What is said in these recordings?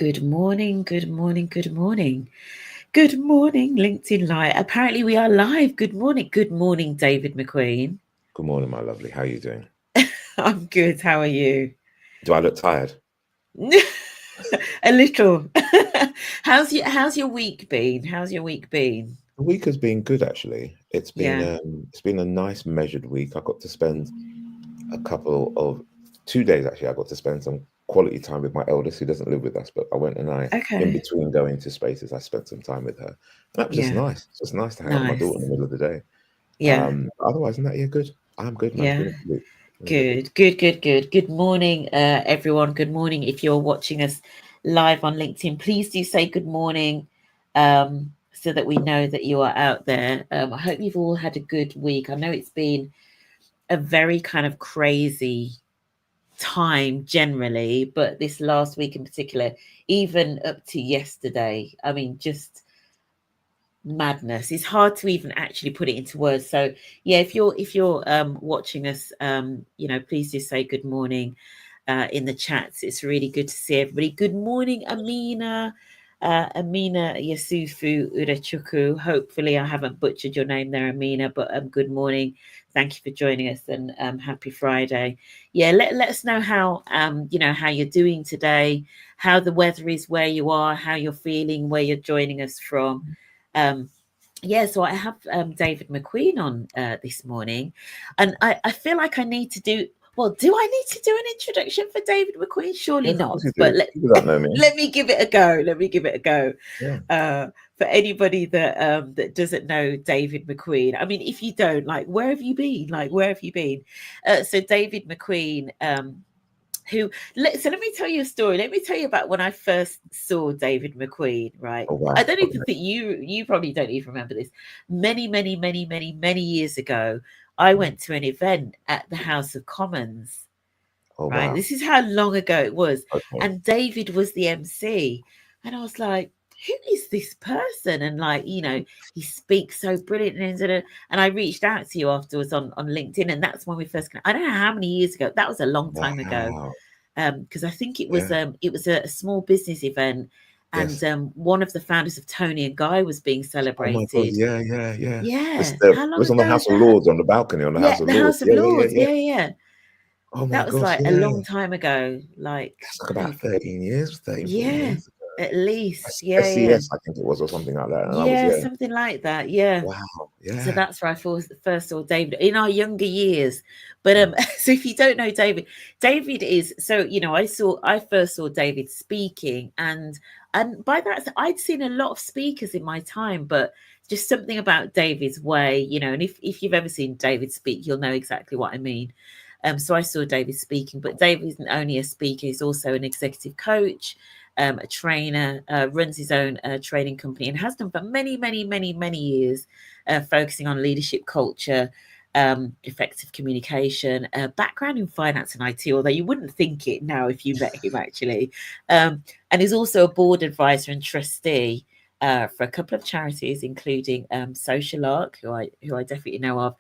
Good morning, good morning, good morning. Good morning, LinkedIn Live. Apparently we are live. Good morning, David McQueen. Good morning, my lovely. How are you doing? I'm good. How are you? Do I look tired? A little. How's your week been? How's your week been? The week has been good, actually. Yeah. It's been a nice measured week. I got to spend a couple of 2 days actually. I got to spend some quality time with my eldest, who doesn't live with us, but I went and in Okay. between going to spaces, I spent some time with her. And that was just Yeah. nice. It's just nice to hang out with my daughter in Nice. the middle of the day. Yeah. Otherwise than that, yeah, good. I'm good, man. It's Yeah. been a good week. Been a good week. Good. Good morning, everyone. Good morning. If you're watching us live on LinkedIn, please do say good morning, so that we know that you are out there. I hope you've all had a good week. I know it's been a very kind of crazy time generally, but this last week in particular, even up to yesterday, I mean, just madness. It's hard to even actually put it into words. So yeah, if you're watching us, please do say good morning in the chats. It's really good to see everybody. Good morning, Amina. Amina Yasufu Urachuku. Hopefully I haven't butchered your name there, Amina, but good morning. Thank you for joining us, and happy Friday. Yeah, let us know how how you're doing today, how the weather is where you are, how you're feeling, where you're joining us from. Um, yeah, so I have David McQueen on this morning, and I feel like I need to do. Well, do I need to do an introduction for David McQueen? Surely Yeah, of not. course you But do. You do not know me. let me give it a go. Let me give it a go. Yeah. For anybody that doesn't know David McQueen, I mean, if you don't, like, where have you been? Like, where have you been? So David McQueen, so let me tell you a story. Let me tell you about when I first saw David McQueen, right? Oh I wow. don't Okay. even think you probably don't even remember this. Many years ago, I went to an event at the House of Commons, Oh right? wow. This is how long ago it was. Okay. And David was the MC. And I was like, who is this person? And like, he speaks so brilliant. And I reached out to you afterwards on LinkedIn. And that's when we first, I don't know how many years ago. That was a long time ago. Wow. Because I think Yeah. it was a small business event, and Yes. one of the founders of Tony and Guy was being Oh my God, celebrated. yeah. Yeah, It how long was on the ago is House of that? Lords, on the balcony on the Yeah, House of the Lords. House of Yeah. Lords. Yeah. Oh my That was gosh, like a yeah. long time ago. Like, That's like I about mean, 13 years, 13, 14 yeah, years ago. at least. Yeah. SCS, I think it was, or something like that. And I was, Yeah, yeah. something like that. Yeah. Wow, So yeah. that's where I first saw David in our younger years. But so if you don't know David, David is so I first saw David speaking, and by that I'd seen a lot of speakers in my time, but just something about David's way, and if you've ever seen David speak, you'll know exactly what I mean. So I saw David speaking, but David isn't only a speaker; he's also an executive coach, a trainer, runs his own training company, and has done for many years, focusing on leadership culture, effective communication, background in finance and IT, although you wouldn't think it now if you met him actually. And he's also a board advisor and trustee for a couple of charities, including Social Arc, who I definitely know of,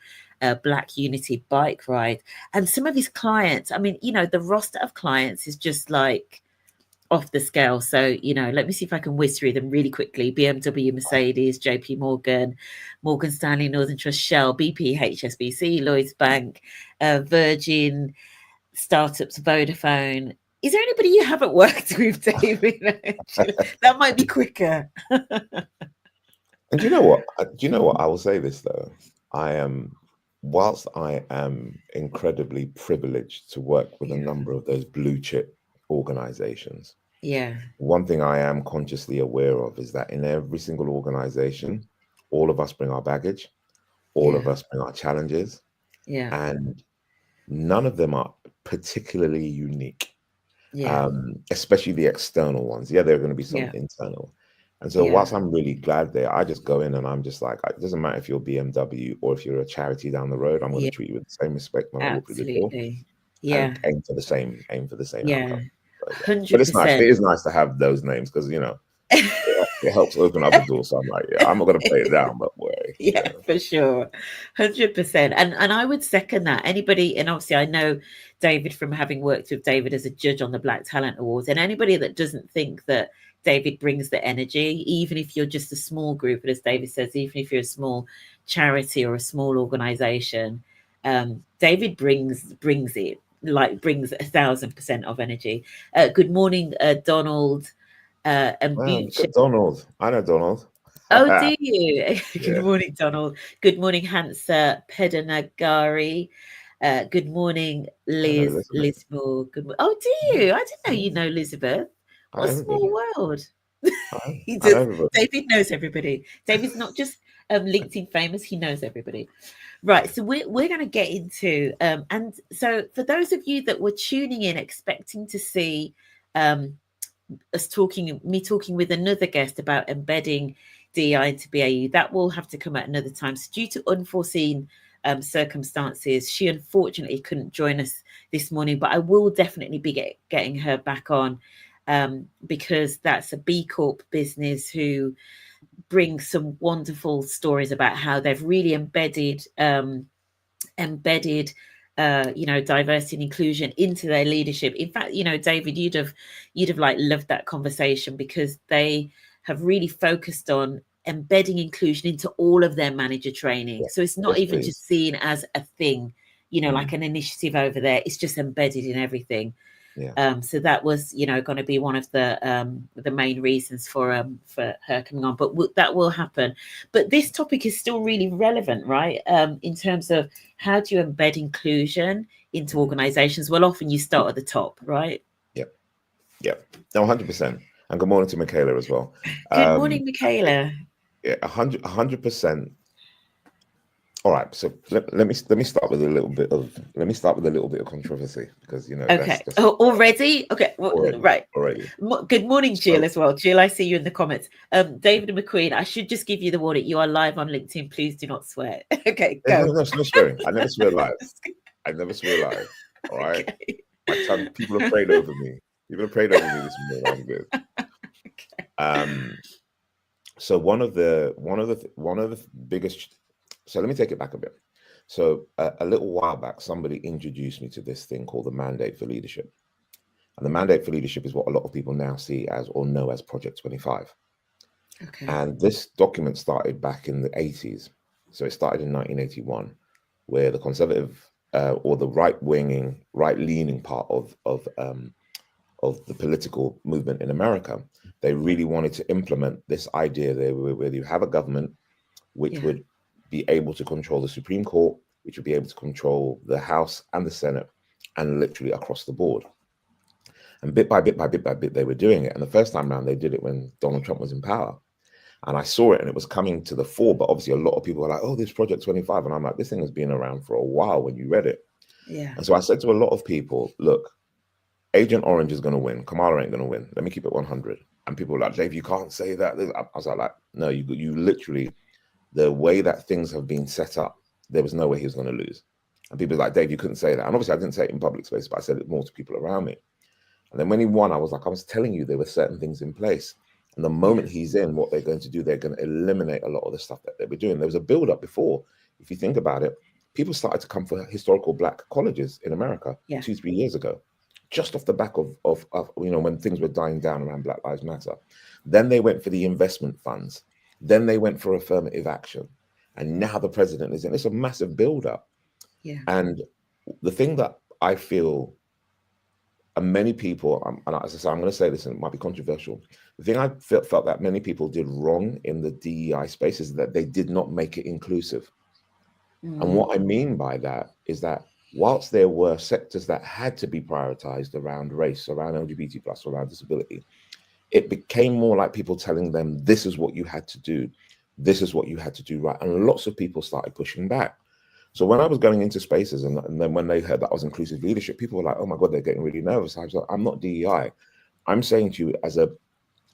Black Unity Bike Ride, and some of his clients. I mean, the roster of clients is just like off the scale. So, let me see if I can whiz through them really quickly. BMW, Mercedes, JP Morgan, Morgan Stanley, Northern Trust, Shell, BP, HSBC, Lloyds Bank, Virgin, startups, Vodafone. Is there anybody you haven't worked with, David? That might be quicker. And do you know what? I will say this though. I am, whilst I am incredibly privileged to work with a Yeah. number of those blue chip organizations, Yeah. one thing I am consciously aware of is that in every single organization, all of us bring our baggage, all Yeah. of us bring our challenges, Yeah. and none of them are particularly unique, Yeah. especially the external ones. Yeah, there are going to be some Yeah. internal. And so, Yeah. whilst I'm really glad there, I just go in and I'm just like, it doesn't matter if you're BMW or if you're a charity down the road, I'm going to Yeah. treat you with the same respect when I walk through the door Absolutely. and Yeah. aim for the same Yeah. outcome. So, yeah. But it's nice. It 100%. is nice to have those names because, it helps open other doors. So I'm like, yeah, I'm not going to play it down, but boy, Yeah, for sure. 100%. And I would second that. Anybody, and obviously I know David from having worked with David as a judge on the Black Talent Awards, and anybody that doesn't think that David brings the energy, even if you're just a small group, and as David says, even if you're a small charity or a small organization, David brings it, like brings 1,000% of energy. Good morning, Donald and wow, look Bucha. at Donald. I know Donald. Oh, do you? Good Yeah, morning, Donald. Good morning, Hansa Pedanagari. Good morning, I know Liz Elizabeth. Lismore. Oh, do you? I didn't know you know Elizabeth. I What a small everybody. world. He I know does. everybody. David knows everybody. David's not just LinkedIn famous, he knows everybody. Right. So we're going to get into, and so for those of you that were tuning in expecting to see um, me talking with another guest about embedding DEI into BAU, that will have to come at another time. So due to unforeseen circumstances, she unfortunately couldn't join us this morning, but I will definitely be getting her back on because that's a B Corp business who brings some wonderful stories about how they've really embedded diversity and inclusion into their leadership. In fact, David, you'd have like loved that conversation because they have really focused on embedding inclusion into all of their manager training. Yeah. So it's not Yes, even please. just seen as a thing, like an initiative over there. It's just embedded in everything. Yeah. So that was, going to be one of the main reasons for her coming on. But that will happen. But this topic is still really relevant, right? In terms of how do you embed inclusion into organizations? Well, often you start at the top, right? Yep. Yep. No, 100%. And good morning to Michaela as well. Good morning, Michaela. Yeah, 100%. All right, so let me start with a little bit of controversy because Okay. that's Already? Okay. Well, right. already. Good morning, Jill, So as well. Jill, I see you in the comments. David and McQueen, I should just give you the warning. You are live on LinkedIn. Please do not swear. Okay, no, go. it's no swearing. I never swear live. I never swear live. All right, Okay. my tongue. People have prayed over me. People have prayed over me this morning. I'm good. Okay. So one of the biggest. So let me take it back a bit. So a little while back, somebody introduced me to this thing called the Mandate for Leadership, and the Mandate for Leadership is what a lot of people now see as or know as Project 25. Okay. And this document started back in the 80s. So it started in 1981, where the conservative or the right-leaning part of the political movement in America, they really wanted to implement this idea there where you have a government which would be able to control the Supreme Court, which would be able to control the House and the Senate, and literally across the board. And bit by bit by bit by bit, they were doing it. And the first time around, they did it when Donald Trump was in power. And I saw it and it was coming to the fore. But obviously, a lot of people were like, oh, this Project 25. And I'm like, this thing has been around for a while when you read it. Yeah. And so I said to a lot of people, look, Agent Orange is going to win. Kamala ain't going to win. Let me keep it 100. And people were like, Dave, you can't say that. I was like, no, you literally, the way that things have been set up, there was no way he was going to lose. And people were like, Dave, you couldn't say that. And obviously, I didn't say it in public space, but I said it more to people around me. And then when he won, I was like, I was telling you there were certain things in place. And the moment he's in, what they're going to do, they're going to eliminate a lot of the stuff that they were doing. There was a build-up before. If you think about it, people started to come for historical Black colleges in America 2-3 years ago, just off the back of when things were dying down around Black Lives Matter. Then they went for the investment funds. Then they went for affirmative action. And now the president is in. It's a massive build-up. Yeah. And the thing that I feel, and many people, and as I say, I'm going to say this, and it might be controversial. The thing I felt that many people did wrong in the DEI space is that they did not make it inclusive. And what I mean by that is that whilst there were sectors that had to be prioritized around race, around LGBT plus, around disability, it became more like people telling them, this is what you had to do. This is what you had to do right. And lots of people started pushing back. So when I was going into spaces and then when they heard that I was inclusive leadership, people were like, oh my God, they're getting really nervous. I was like, I'm not DEI. I'm saying to you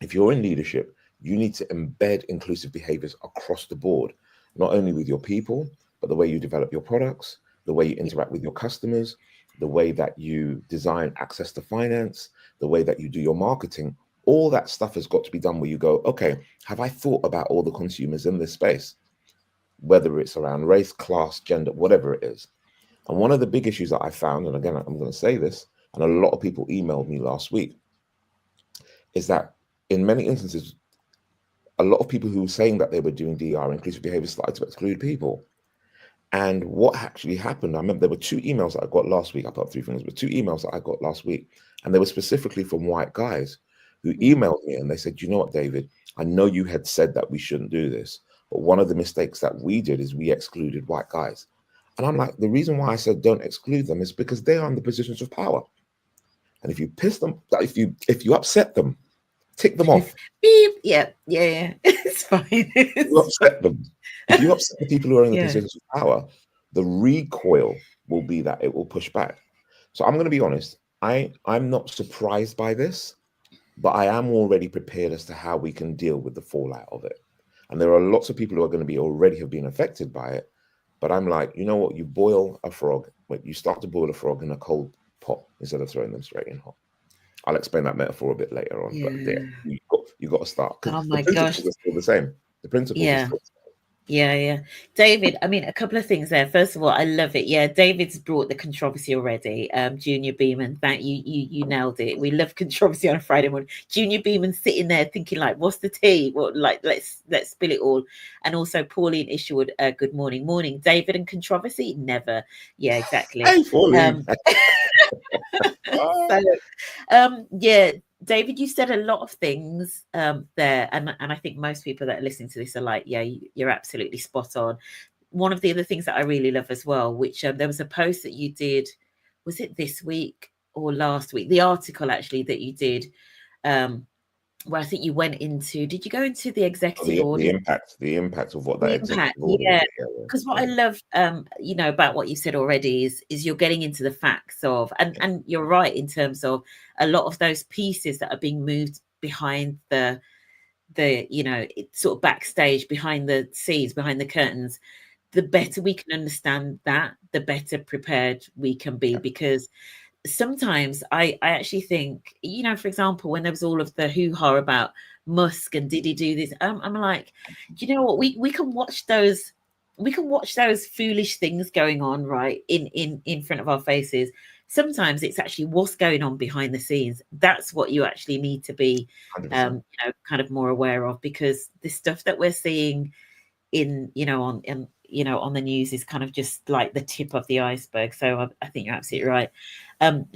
if you're in leadership, you need to embed inclusive behaviors across the board, not only with your people, but the way you develop your products, the way you interact with your customers, the way that you design access to finance, the way that you do your marketing. all that stuff has got to be done where you go, okay, have I thought about all the consumers in this space, whether it's around race, class, gender, whatever it is. And one of the big issues that I found, and again, I'm going to say this, and a lot of people emailed me last week, is that in many instances, a lot of people who were saying that they were doing DR, inclusive behavior, started to exclude people. And what actually happened, I remember there were 2 emails that I got last week. I got 3 things, but 2 emails that I got last week. And they were specifically from white guys who emailed me and they said, you know what, David, I know you had said that we shouldn't do this, but one of the mistakes that we did is we excluded white guys. And I'm like, the reason why I said don't exclude them is because they are in the positions of power. And if you piss them, if you upset them, tick them off. Beep. Yeah. It's fine. You upset them. If you upset the people who are in the positions of power, the recoil will be that it will push back. So I'm going to be honest, I'm not surprised by this, but I am already prepared as to how we can deal with the fallout of it. And there are lots of people who are going to be already have been affected by it. But I'm like, you know what? You boil a frog, but you start to boil a frog in a cold pot instead of throwing them straight in hot. I'll explain that metaphor a bit later on, but there, you got to start. Oh The my principles gosh. are still the same. The principles are still the same. Yeah. David, I mean, a couple of things there. First of all, I love it. Yeah, David's brought the controversy already. Junior Beeman, that you nailed it. We love controversy on a Friday morning. Junior Beeman sitting there thinking like, what's the tea? Well, like let's spill it all. And also Pauline Isherwood, good morning. David and controversy? Never. Yeah, exactly. Hey, Pauline. Yeah, David, you said a lot of things there, and I think most people that are listening to this are like, yeah, you're absolutely spot on. One of the other things that I really love as well, which there was a post that you did, was it this week or last week? The article actually that you did, where I think you went into, did you go into the executive order? The impact of what that executive order is. Yeah. Because what I love, about what you said already is you're getting into the facts of, and you're right in terms of a lot of those pieces that are being moved behind the sort of backstage, behind the scenes, behind the curtains. The better we can understand that, the better prepared we can be, because sometimes I actually think, for example, when there was all of the hoo-ha about Musk and did he do this, I'm like, do you know what, we can watch those foolish things going on right in front of our faces. Sometimes it's actually what's going on behind the scenes. That's what you actually need to be kind of more aware of, because the stuff that we're seeing on the news is kind of just like the tip of the iceberg. So I think you're absolutely right.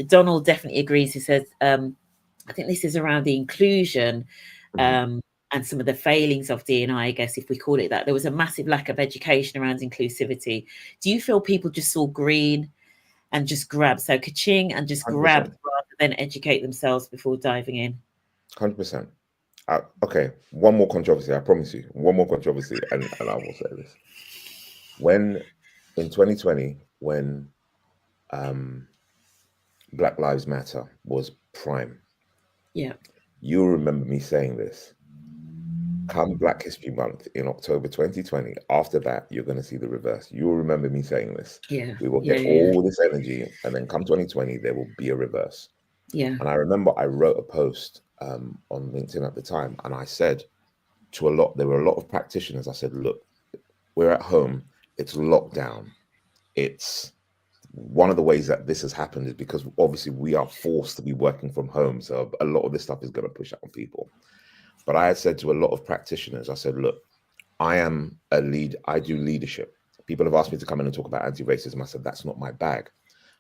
Donald definitely agrees. He says, I think this is around the inclusion and some of the failings of D&I, I guess, if we call it that. There was a massive lack of education around inclusivity. Do you feel people just saw green and just grabbed, so ka-ching, and just 100%. Grabbed rather than educate themselves before diving in? 100%. Okay, one more controversy, I promise you. One more controversy, and I will say this. When, in 2020, when Black Lives Matter was prime, you'll remember me saying this. Come Black History Month in October 2020, after that, you're going to see the reverse. You'll remember me saying this. Yeah. We will get all this energy, and then come 2020, there will be a reverse. Yeah. And I remember I wrote a post on LinkedIn at the time, and I said there were a lot of practitioners. I said, look, we're at home. It's lockdown. It's one of the ways that this has happened is because obviously we are forced to be working from home. So a lot of this stuff is going to push out on people. But I had said to a lot of practitioners, I said, look, I am a lead. I do leadership. People have asked me to come in and talk about anti-racism. I said, that's not my bag.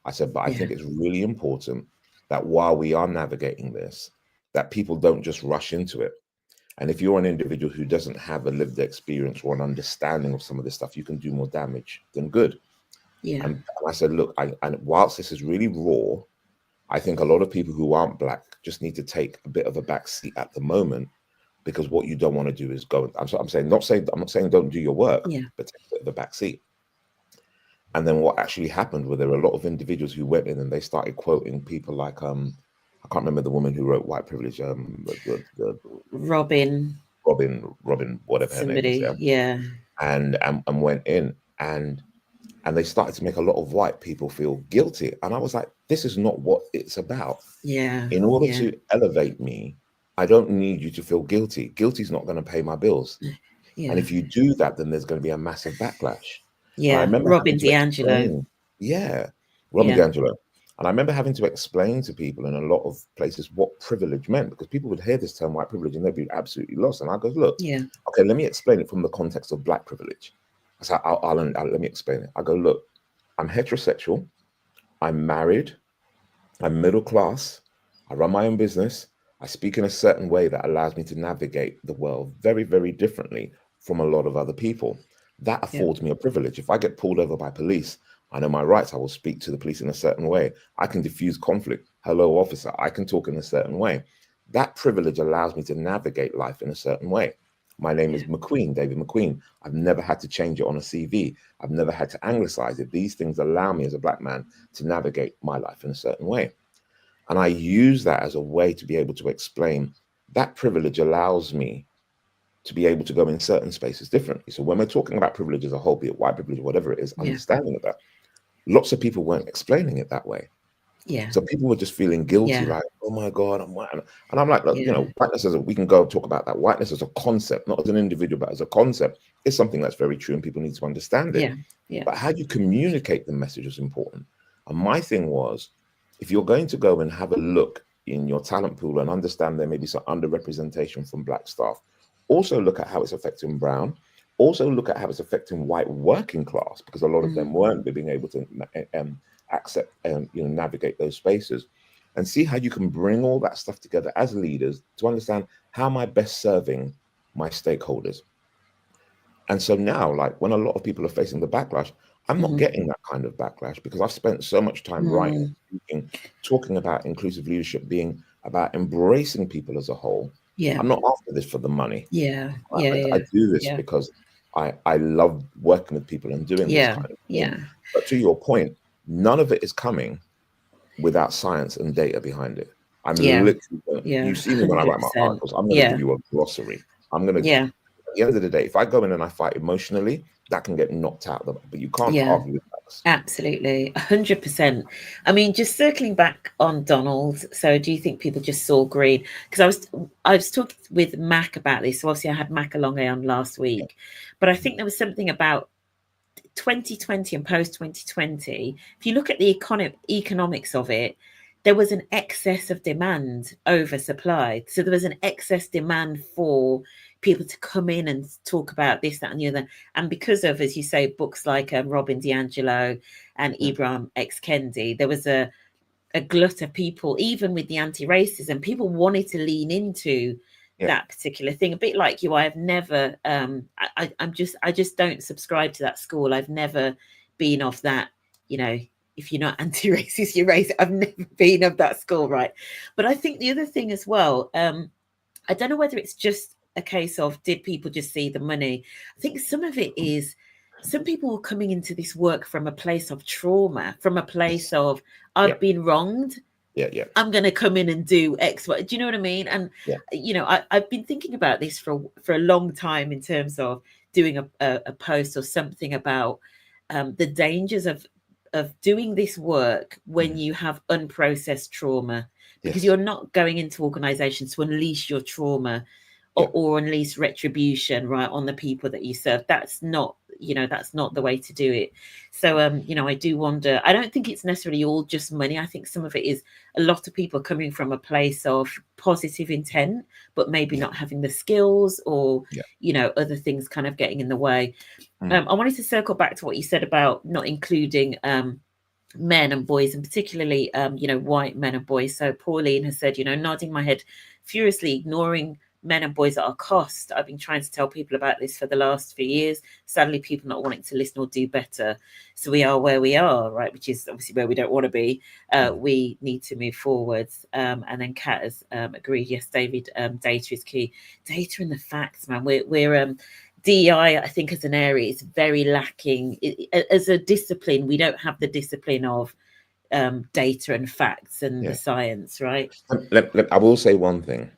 I said, but I think it's really important that while we are navigating this, that people don't just rush into it. And if you're an individual who doesn't have a lived experience or an understanding of some of this stuff, you can do more damage than good. Yeah. And I said, look, and whilst this is really raw, I think a lot of people who aren't Black just need to take a bit of a back seat at the moment, because what you don't want to do is go. I'm not saying don't do your work, but take a bit of a back seat. And then what actually happened was there were a lot of individuals who went in and they started quoting people like I can't remember the woman who wrote White Privilege, Robin, whatever her name is, and went in and they started to make a lot of white people feel guilty. And I was like, this is not what it's about. Yeah. In order to elevate me, I don't need you to feel guilty. Guilty's not going to pay my bills. Yeah. And if you do that, then there's going to be a massive backlash. And I Yeah. remember Robin having to DiAngelo. explain, Robin Yeah. DiAngelo. And I remember having to explain to people in a lot of places what privilege meant, because people would hear this term white privilege and they'd be absolutely lost. And I go, look, Yeah. okay, let me explain it from the context of black privilege. So let me explain it. I go, look, I'm heterosexual, I'm married, I'm middle class, I run my own business, I speak in a certain way that allows me to navigate the world very, very differently from a lot of other people. That Yeah. affords me a privilege. If I get pulled over by police, I know my rights. I will speak to the police in a certain way. I can diffuse conflict. Hello, officer. I can talk in a certain way. That privilege allows me to navigate life in a certain way. My name is McQueen, David McQueen. I've never had to change it on a CV. I've never had to anglicize it. These things allow me as a black man to navigate my life in a certain way. And I use that as a way to be able to explain that privilege allows me to be able to go in certain spaces differently. So when we're talking about privilege as a whole, be it white privilege, whatever it is, Yeah. understanding of that, lots of people weren't explaining it that way. Yeah. So people were just feeling guilty, Yeah. like, oh my God, I'm white. And I'm like, look, Yeah. whiteness we can go talk about that. Whiteness as a concept, not as an individual, but as a concept, is something that's very true and people need to understand it. Yeah. Yeah. But how you communicate the message is important. And my thing was, if you're going to go and have a look in your talent pool and understand there may be some underrepresentation from black staff, also look at how it's affecting brown. Also look at how it's affecting white working class, because a lot of them weren't being able to accept and navigate those spaces, and see how you can bring all that stuff together as leaders to understand how am I best serving my stakeholders. And so now, like when a lot of people are facing the backlash, I'm not getting that kind of backlash because I've spent so much time writing, speaking, talking about inclusive leadership being about embracing people as a whole. Yeah. I'm not after this for the money. Yeah. Yeah. I do this Yeah. because I love working with people and doing this kind of thing. Yeah. But to your point, none of it is coming without science and data behind it. I'm Yeah. literally, Yeah. you see me when I write my 100%. articles, I'm going to Yeah. give you a glossary. I'm going to, Yeah. at the end of the day, if I go in and I fight emotionally, that can get knocked out. But you can't Yeah. argue with facts. Absolutely. 100%. I mean, just circling back on Donald. So do you think people just saw green? Because I was talking with Mac about this. So obviously I had Mac along on last week, but I think there was something about 2020 and post 2020. If you look at the economics of it, there was an excess of demand over supply. So there was an excess demand for people to come in and talk about this, that, and the other. And because of, as you say, books like Robin DiAngelo and Ibram X. Kendi, there was a glut of people, even with the anti-racism, people wanted to lean into that particular thing. A bit like you, I have never, I just don't subscribe to that school. I've never been of that, if you're not anti-racist, you're racist. I've never been of that school, right? But I think the other thing as well, I don't know whether it's just a case of did people just see the money? I think some of it is some people are coming into this work from a place of trauma, from a place of I've been wronged. I'm going to come in and do X, Y. Do you know what I mean? And I've been thinking about this for a long time in terms of doing a post or something about the dangers of doing this work when you have unprocessed trauma, because you're not going into organizations to unleash your trauma or unleash retribution right on the people that you serve. That's not the way to do it. So I do wonder, I don't think it's necessarily all just money. I think some of it is a lot of people coming from a place of positive intent but maybe not having the skills or other things kind of getting in the way. I wanted to circle back to what you said about not including men and boys, and particularly white men and boys. So Pauline has said, nodding my head furiously, ignoring men and boys at our cost. I've been trying to tell people about this for the last few years. Sadly, people not wanting to listen or do better. So we are where we are, right? Which is obviously where we don't want to be. We need to move forwards. And then Kat has agreed. Yes, David, data is key. Data and the facts, man. We're DEI, I think, as an area is very lacking. As a discipline, we don't have the discipline of data and facts and the science, right? I will say one thing.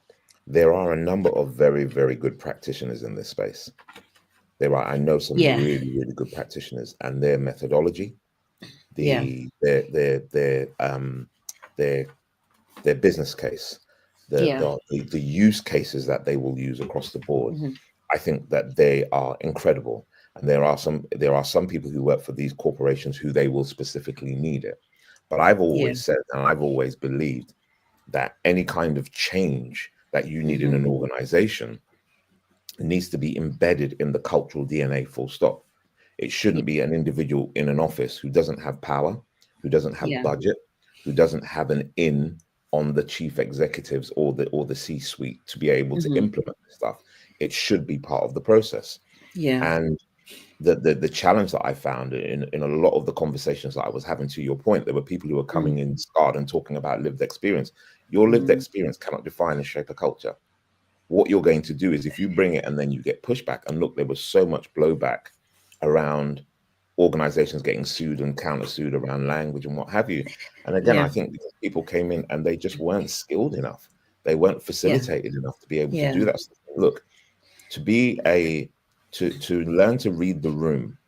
There are a number of very, very good practitioners in this space. I know some really, really good practitioners, and their methodology, their business case, the use cases that they will use across the board, Mm-hmm. I think that they are incredible. And there are some people who work for these corporations who they will specifically need it. But I've always said, and I've always believed, that any kind of change that you need in an organization needs to be embedded in the cultural DNA, full stop. It shouldn't be an individual in an office who doesn't have power, who doesn't have budget, who doesn't have an in on the chief executives or the C-suite to be able to implement this stuff. It should be part of the process. And the challenge that I found in a lot of the conversations that I was having, to your point, there were people who were coming in scarred and talking about lived experience. Your lived experience cannot define and shape a culture. What you're going to do is, if you bring it and then you get pushback, and look, there was so much blowback around organizations getting sued and countersued around language and what have you. And again, I think because people came in and they just weren't skilled enough. They weren't facilitated enough to be able to do that. Look, to learn to read the room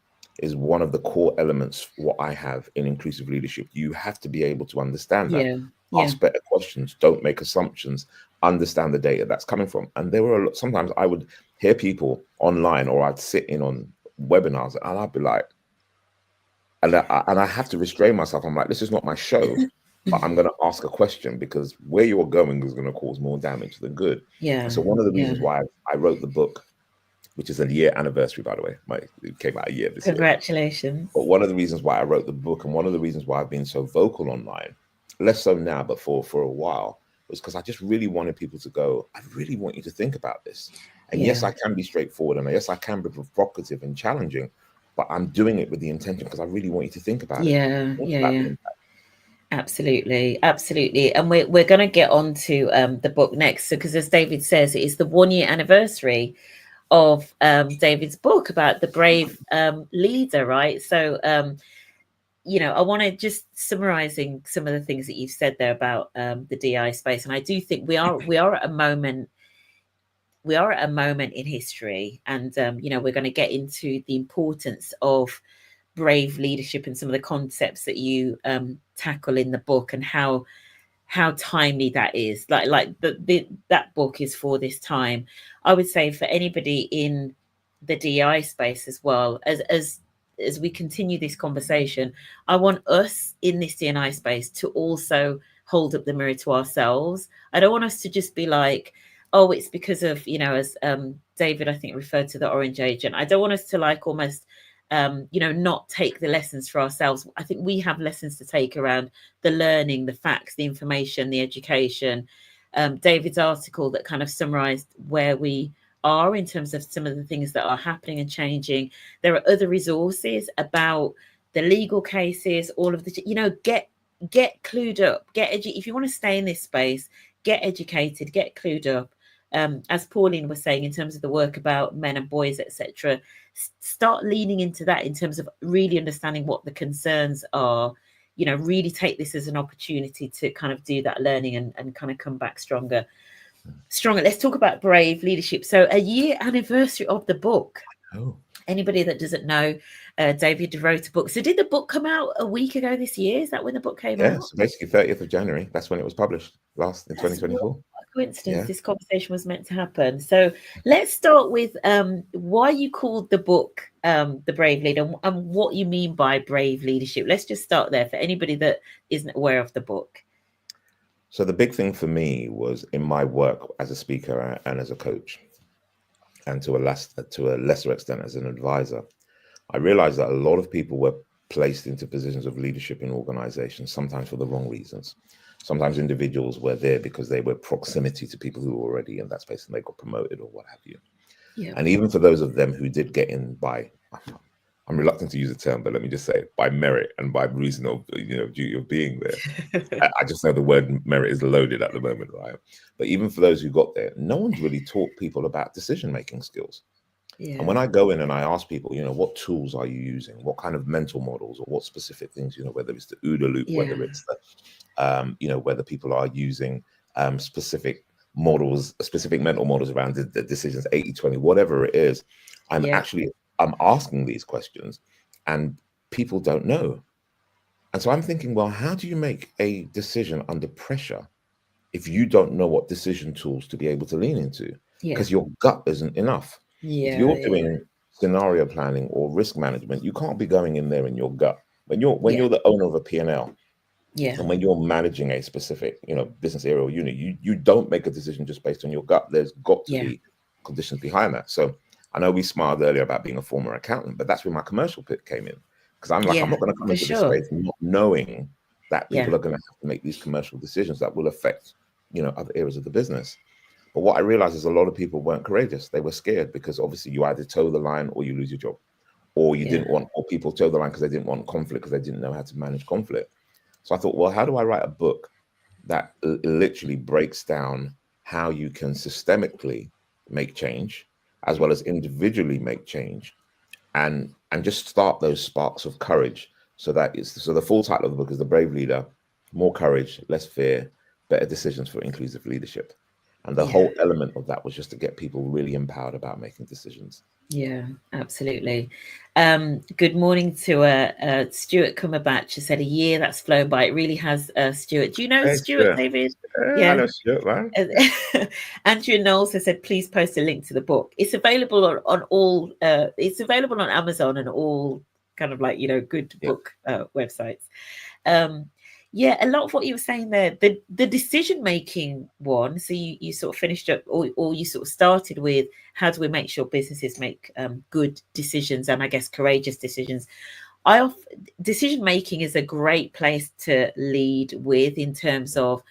is one of the core elements what I have in inclusive leadership. You have to be able to understand that. Ask better questions, don't make assumptions, understand the data that's coming from. And there were sometimes I would hear people online, or I'd sit in on webinars and I'd be like, and I have to restrain myself. I'm like, this is not my show, but I'm going to ask a question, because where you're going is going to cause more damage than good. And so one of the reasons why I wrote the book, which is a year anniversary, by the way, it came out a year this year. Congratulations. But one of the reasons why I wrote the book, and one of the reasons why I've been so vocal online, less so now, but for a while, was because I just really wanted people to go, I really want you to think about this. And yes, I can be straightforward, and yes, I can be provocative and challenging, but I'm doing it with the intention because I really want you to think about it. Absolutely. And we're going to get on to the book next. So, because as David says, it is the 1 year anniversary of David's book about the brave leader, right? So, I want to just summarizing some of the things that you've said there about the DI space. And I do think we are at a moment. We are at a moment in history, and we're going to get into the importance of brave leadership and some of the concepts that you tackle in the book, and how timely that is. Like that book is for this time. I would say for anybody in the DI space as well, as we continue this conversation, I want us in this DNI space to also hold up the mirror to ourselves. I don't want us to just be like, oh, it's because of, as David, I think, referred to the orange agent. I don't want us to like almost, not take the lessons for ourselves. I think we have lessons to take around the learning, the facts, the information, the education. David's article that kind of summarized where we are in terms of some of the things that are happening and changing. There are other resources about the legal cases, all of the, get clued up, if you want to stay in this space, get educated, get clued up. As Pauline was saying, in terms of the work about men and boys, etc., start leaning into that in terms of really understanding what the concerns are. Really take this as an opportunity to kind of do that learning and kind of come back stronger. Let's talk about brave leadership. So, a year anniversary of the book. Anybody that doesn't know, David wrote a book. So did the book come out a week ago this year? Is that when the book came out? Yes, basically 30th of January. That's when it was published in 2024. What a coincidence. This conversation was meant to happen. So let's start with why you called the book The Brave Leader, and what you mean by brave leadership. Let's just start there for anybody that isn't aware of the book. So the big thing for me was in my work as a speaker and as a coach, and to a lesser extent as an advisor, I realized that a lot of people were placed into positions of leadership in organizations, sometimes for the wrong reasons. Sometimes individuals were there because they were proximity to people who were already in that space and they got promoted or what have you. And even for those of them who did get in by, I'm reluctant to use the term, but let me just say by merit and by reason of, duty of being there. I just know the word merit is loaded at the moment, right? But even for those who got there, no one's really taught people about decision-making skills. And when I go in and I ask people, what tools are you using? What kind of mental models or what specific things, whether it's the OODA loop, whether it's the, whether people are using specific models, specific mental models around the decisions, 80-20, whatever it is, I'm asking these questions and people don't know. And so I'm thinking, well, how do you make a decision under pressure if you don't know what decision tools to be able to lean into, because your gut isn't enough. If you're doing scenario planning or risk management, you can't be going in there in your gut. When you're the owner of a P&L, and when you're managing a specific, business area or unit, you don't make a decision just based on your gut. There's got to be conditions behind that. So I know we smiled earlier about being a former accountant, but that's where my commercial pit came in. Because I'm like, I'm not going to come into this space not knowing that people are going to have to make these commercial decisions that will affect, other areas of the business. But what I realized is a lot of people weren't courageous. They were scared because obviously you either toe the line or you lose your job, or you didn't want, or people toe the line because they didn't want conflict because they didn't know how to manage conflict. So I thought, well, how do I write a book that literally breaks down how you can systemically make change as well as individually make change, and just start those sparks of courage. So the full title of the book is The Brave Leader: More Courage, Less Fear, Better Decisions for Inclusive Leadership. And the whole element of that was just to get people really empowered about making decisions. Yeah, absolutely. Good morning to Stuart Cumberbatch, who said a year that's flown by. It really has, Stuart. Do you know Stuart, David? I know Stuart, man. Andrew Knowles has said, please post a link to the book. It's available on all, it's available on Amazon and all kind of like, good book websites. A lot of what you were saying there, the decision-making one, so you sort of finished up, or you sort of started with, how do we make sure businesses make good decisions, and I guess courageous decisions. Decision-making is a great place to lead with in terms of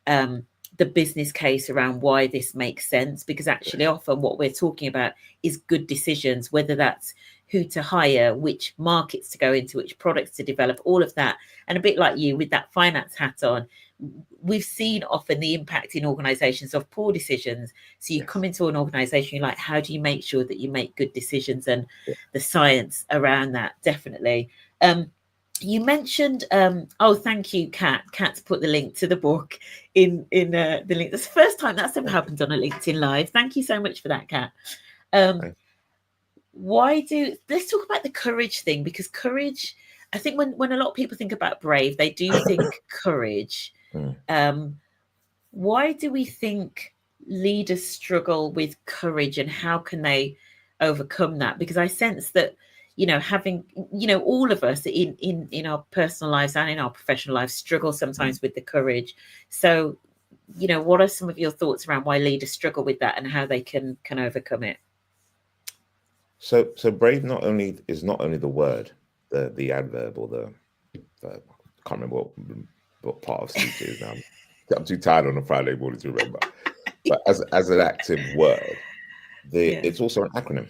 the business case around why this makes sense, because actually often what we're talking about is good decisions, whether that's who to hire, which markets to go into, which products to develop, all of that. And a bit like you with that finance hat on, we've seen often the impact in organizations of poor decisions. So you come into an organization, you're like, how do you make sure that you make good decisions, and the science around that? Definitely. You mentioned, thank you, Kat. Kat's put the link to the book in the link. That's the first time that's ever happened on a LinkedIn Live. Thank you so much for that, Kat. Let's talk about the courage thing, because courage, I think when a lot of people think about brave, they do think courage. Why do we think leaders struggle with courage, and how can they overcome that? Because I sense that, having, all of us in our personal lives and in our professional lives struggle sometimes with the courage. So, what are some of your thoughts around why leaders struggle with that and how they can overcome it? So brave is not only the word, the adverb, or the I can't remember what part of speech it is now. I'm too tired on a Friday morning to remember. But as an active word, it's also an acronym.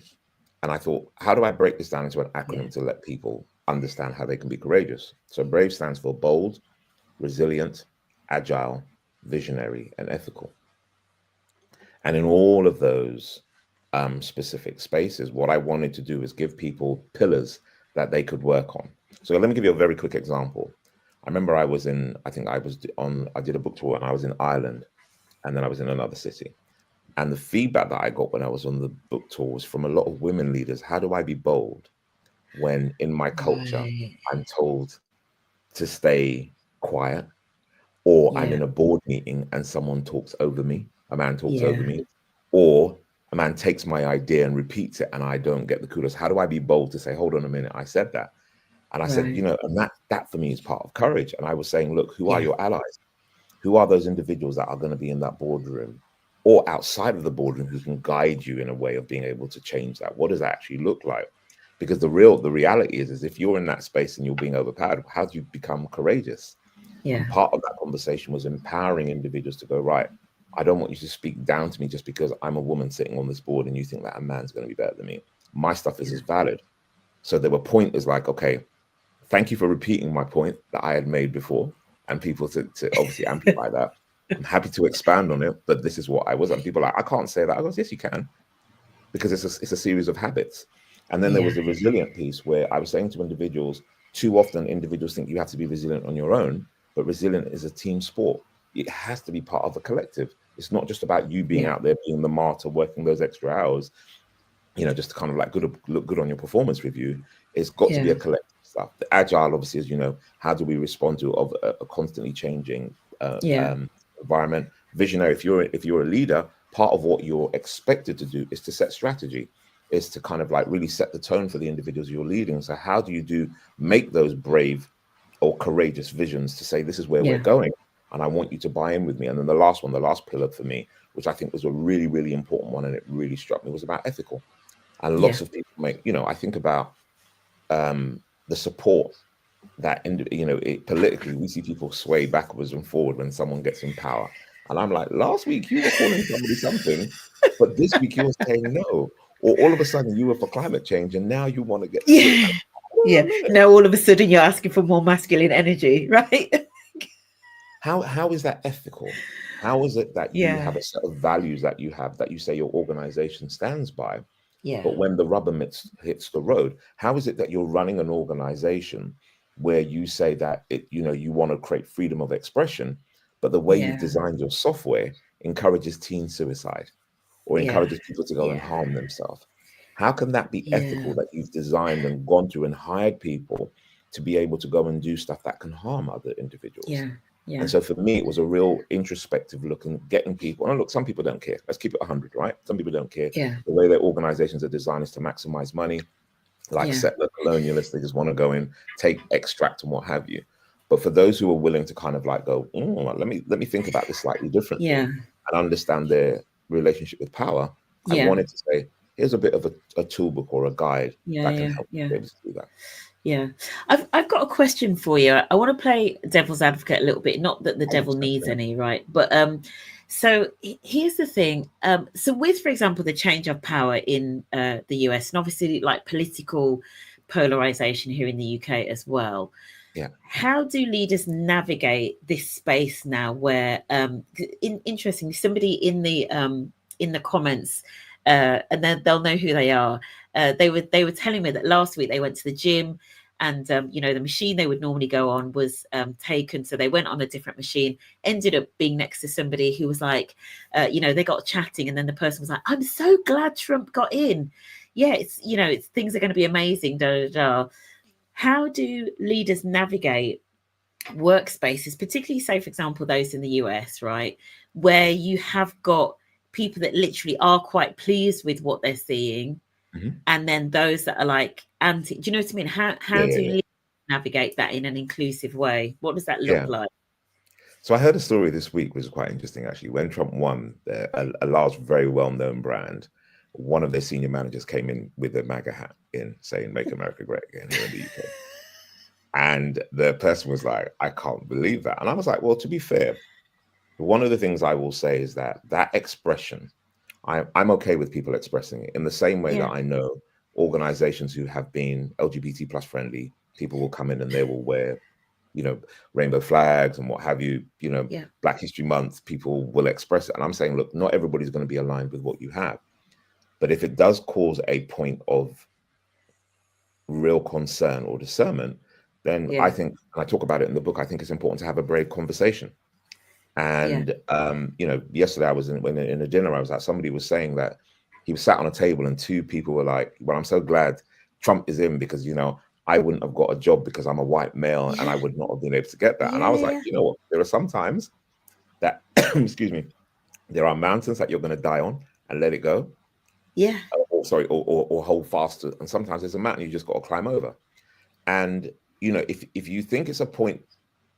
And I thought, how do I break this down into an acronym to let people understand how they can be courageous? So BRAVE stands for bold, resilient, agile, visionary, and ethical. And in all of those specific spaces, what I wanted to do is give people pillars that they could work on. So let me give you a very quick example. I remember I did a book tour, and I was in Ireland, and then I was in another city. And the feedback that I got when I was on the book tour was from a lot of women leaders. How do I be bold when in my culture I'm told to stay quiet, or I'm in a board meeting and someone talks over me, a man talks over me, or a man takes my idea and repeats it and I don't get the kudos? How do I be bold to say, hold on a minute, I said that? And I said, and that for me is part of courage. And I was saying, look, who are your allies? Who are those individuals that are going to be in that boardroom or outside of the boardroom who can guide you in a way of being able to change that? What does that actually look like? Because the reality is if you're in that space and you're being overpowered, how do you become courageous? And part of that conversation was empowering individuals to go, right, I don't want you to speak down to me just because I'm a woman sitting on this board and you think that a man's going to be better than me. My stuff is as valid. So there were pointers like, okay, thank you for repeating my point that I had made before, and people to obviously amplify that. I'm happy to expand on it, but this is what I was. And people are like, I can't say that. I goes, yes, you can, because it's a series of habits. And then there was the resilient piece where I was saying to individuals, too often individuals think you have to be resilient on your own, but resilient is a team sport. It has to be part of a collective. It's not just about you being out there, being the martyr, working those extra hours, just to kind of like look good on your performance review. It's got to be a collective stuff. The agile, obviously, is, how do we respond to a constantly changing environment? visionary, if you're a leader, part of what you're expected to do is to set strategy, is to kind of like really set the tone for the individuals you're leading. So how do you make those brave or courageous visions to say, this is where we're going, and I want you to buy in with me? And then the last pillar for me, which I think was a really, really important one, and it really struck me, was about ethical. And lots of people I think about the support that, politically, we see people sway backwards and forward when someone gets in power. And I'm like, last week you were calling somebody something, but this week you were saying no. Or all of a sudden you were for climate change, and now you want to get sick. Now all of a sudden you're asking for more masculine energy, right? How is that ethical? How is it that you have a set of values that you have, that you say your organization stands by? But when the rubber hits the road, how is it that you're running an organization where you say that you want to create freedom of expression, but the way you've designed your software encourages teen suicide or encourages people to go and harm themselves? How can that be ethical, that you've designed and gone through and hired people to be able to go and do stuff that can harm other individuals? And so for me, it was a real introspective look and getting people. And look, some people don't care. Let's keep it 100, right? Some people don't care. The way their organizations are designed is to maximize money, like settler colonialists. They just want to go in, take, extract, and what have you. But for those who are willing to kind of like go, let me think about this slightly differently and understand their relationship with power, I wanted to say, here's a bit of a toolbook or a guide that can help you be able to do that. Yeah, I've got a question for you. I want to play devil's advocate a little bit. Not that the devil needs any, right? But so here's the thing. So with, for example, the change of power in the US, and obviously like political polarization here in the UK as well. How do leaders navigate this space now? Where, interestingly, somebody in the comments, and then they'll know who they are. They were telling me that last week they went to the gym, and the machine they would normally go on was taken, so they went on a different machine. Ended up being next to somebody who was like, they got chatting, and then the person was like, "I'm so glad Trump got in. Yeah, it's things are going to be amazing." Da da da. How do leaders navigate workspaces, particularly, say, for example, those in the US, right, where you have got people that literally are quite pleased with what they're seeing, and then those that are like anti? Do you know what I mean? How do you navigate that in an inclusive way? What does that look like? So I heard a story this week, which is quite interesting, actually. When Trump won, a large, very well-known brand, one of their senior managers came in with a MAGA hat in, saying, "Make America Great Again" here in the UK. And the person was like, "I can't believe that." And I was like, well, to be fair, one of the things I will say is that expression, I'm okay with people expressing it in the same way that I know organizations who have been LGBT plus friendly, people will come in and they will wear, rainbow flags and what have you, Black History Month, people will express it. And I'm saying, look, not everybody's going to be aligned with what you have. But if it does cause a point of real concern or discernment, then I think, and I talk about it in the book, I think it's important to have a brave conversation. And, yesterday I was in a dinner I was at, somebody was saying that he was sat on a table and two people were like, "Well, I'm so glad Trump is in because, I wouldn't have got a job because I'm a white male and I would not have been able to get that." And I was like, you know what? There are some times that, excuse me, there are mountains that you're going to die on and let it go. Or hold fast to. And sometimes there's a mountain you just got to climb over. And, if you think it's a point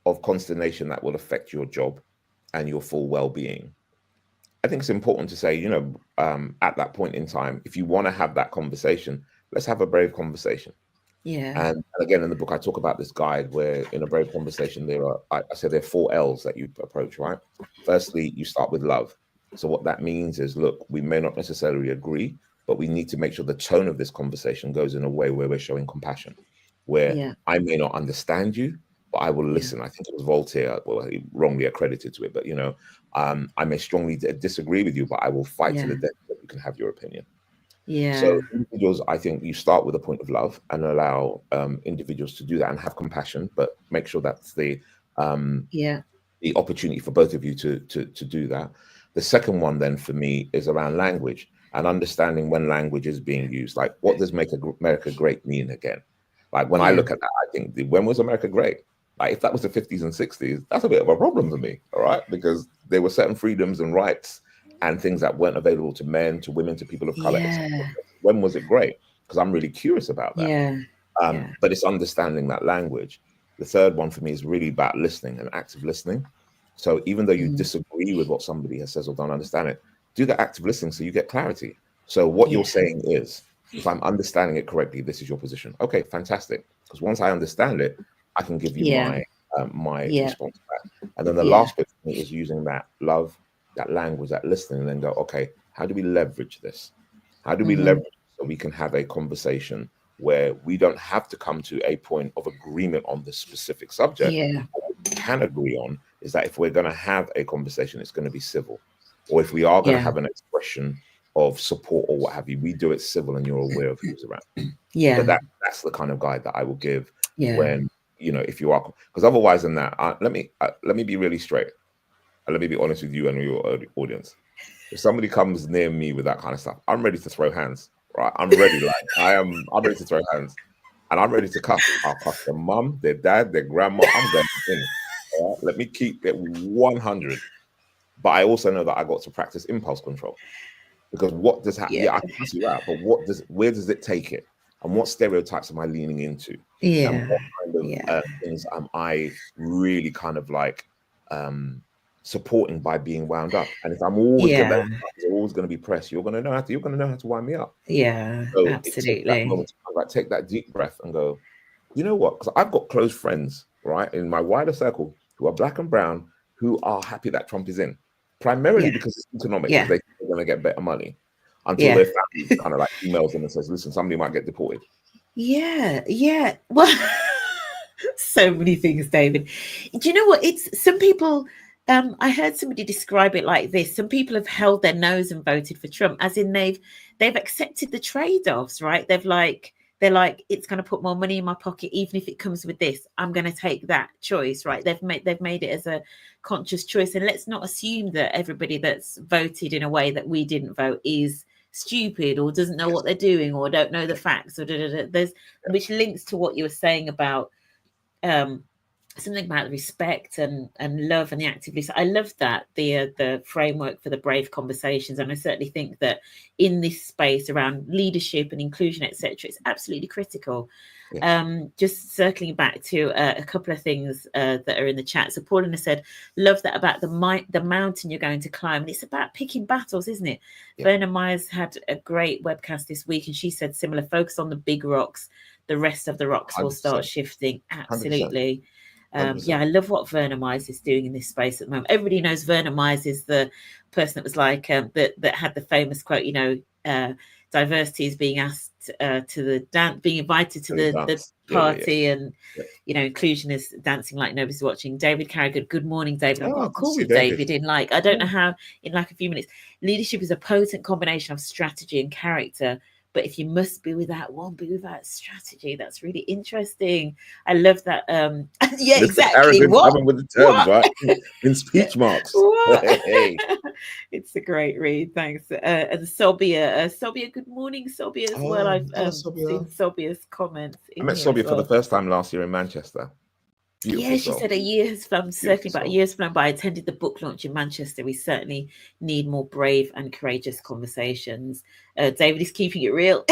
of consternation that will affect your job and your full well-being, I think it's important to say, at that point in time, if you want to have that conversation, let's have a brave conversation. And again, in the book, I talk about this guide where in a brave conversation, I said there are 4 L's that you approach, right? Firstly, you start with love. So what that means is, look, we may not necessarily agree, but we need to make sure the tone of this conversation goes in a way where we're showing compassion, where I may not understand you, but I will listen. I think it was Voltaire, well, he wrongly accredited to it, but, I may strongly disagree with you, but I will fight to the death that you can have your opinion. So individuals, I think you start with a point of love and allow individuals to do that and have compassion, but make sure that's the opportunity for both of you to do that. The second one then for me is around language and understanding when language is being used. Like, what does make America great mean again? Like, when I look at that, I think, when was America great? Like, if that was the 50s and 60s, that's a bit of a problem for me, all right? Because there were certain freedoms and rights and things that weren't available to men, to women, to people of color. Yeah. When was it great? Because I'm really curious about that. Yeah. But it's understanding that language. The third one for me is really about listening and active listening. So even though you disagree with what somebody has says or don't understand it, do the active listening so you get clarity. So what you're saying is, if I'm understanding it correctly, this is your position. Okay, fantastic. Because once I understand it, I can give you my response back. And then the last bit for me is using that love, that language, that listening, and then go, okay, how do we leverage this? How do we leverage it so we can have a conversation where we don't have to come to a point of agreement on the specific subject? What we can agree on is that if we're going to have a conversation, it's going to be civil. Or if we are going to have an expression of support or what have you, we do it civil and you're aware of who's around. So that's the kind of guide that I will give when, you know, if you are, because otherwise than that, let me be really straight. Let me be honest with you and your audience. If somebody comes near me with that kind of stuff, I'm ready to throw hands, right? I'm ready. Like I'm ready to throw hands, and I'm ready to cuff. I'll cuff their mum, their dad, their grandma. I'm going in. Right? Let me keep it 100. But I also know that I got to practice impulse control, because what does happen? I can cuss you out, but where does it take it? And what stereotypes am I leaning into? And what kind of things am I really kind of like supporting by being wound up? And if I'm always going to be pressed, you're going to know how to wind me up. So Absolutely. that moment to take that deep breath and go, you know what? Because I've got close friends, right, in my wider circle who are black and brown, who are happy that Trump is in, primarily because it's economic, because they're going to get better money, until their family kind of like emails them and says, listen, somebody might get deported. Well, so many things, David. Do you know what? It's some people. I heard somebody describe it like this: some people have held their nose and voted for Trump, as in they've accepted the trade-offs, right? They're like, it's going to put more money in my pocket, even if it comes with this. I'm going to take that choice, right? They've made it as a conscious choice, and let's not assume that everybody that's voted in a way that we didn't vote is stupid or doesn't know what they're doing or don't know the facts or there's which links to what you were saying about something about respect and love and the actively. So I love that the framework for the brave conversations, and I certainly think that in this space around leadership and inclusion, etc., it's absolutely critical. Just circling back to a couple of things that are in the chat. So Poornima said, love that about the mountain you're going to climb, and it's about picking battles, isn't it? Verna Myers had a great webcast this week, and she said similar, focus on the big rocks, the rest of the rocks 100%. Will start shifting. Absolutely. 100%. I love what Verna Myers is doing in this space at the moment. Everybody knows Verna Myers is the person that was like that had the famous quote, you know, diversity is being asked to the dance, being invited to the party, and you know, inclusion is dancing like nobody's watching. David Carrigan, good morning, David. I've got a call with David in like, I don't know how, in like a few minutes. Leadership is a potent combination of strategy and character. But if you must be without one, be without strategy. That's really interesting. I love that. Exactly. What? With the terms, right? In speech marks. It's a great read. Thanks. And Sobia, good morning, Sobia, as well. I've seen Sobia's comments. I met Sobia for the first time last year in Manchester. Beautiful she said a year has flown, certainly about a year's flown by. I attended the book launch in Manchester. We certainly need more brave and courageous conversations. David is keeping it real.